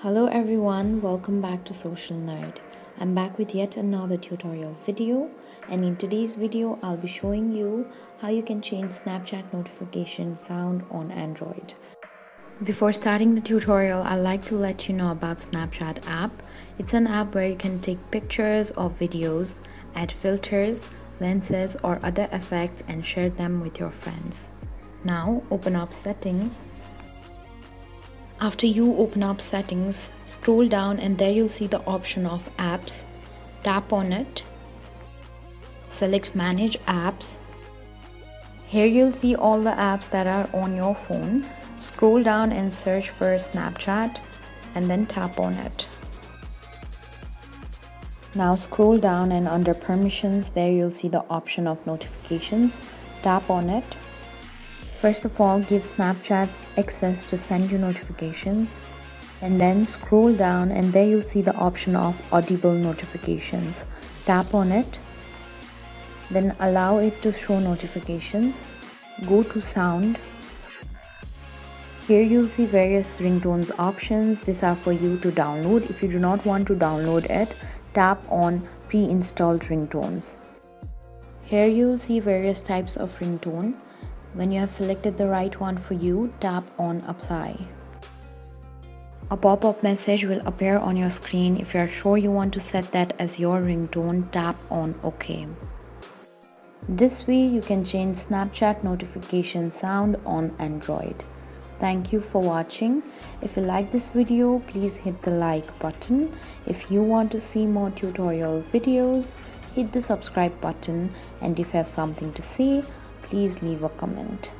Hello everyone, welcome back to Social Nerd. I'm back with yet another tutorial video, and in today's video I'll be showing you how you can change Snapchat notification sound on Android. Before starting the tutorial, I'd like to let you know about Snapchat app. It's an app where you can take pictures or videos, add filters, lenses or other effects and share them with your friends. Now open up settings. After you open up settings, scroll down and there you'll see the option of apps. Tap on it. Select manage apps. Here you'll see all the apps that are on your phone. Scroll down and search for Snapchat and then tap on it. Now scroll down and under permissions there you'll see the option of notifications. Tap on it. First of all, give Snapchat access to send you notifications, and then scroll down and there you'll see the option of audible notifications. Tap on it, then allow it to show notifications. Go to sound. Here you'll see various ringtones options. These are for you to download. If you do not want to download it, tap on pre-installed ringtones. Here you'll see various types of ringtone. When you have selected the right one for you, tap on apply. A pop-up message will appear on your screen. If you are sure you want to set that as your ringtone, tap on OK. This way you can change Snapchat notification sound on Android. Thank you for watching. If you like this video, please hit the like button. If you want to see more tutorial videos, hit the subscribe button, and if you have something to say, please leave a comment.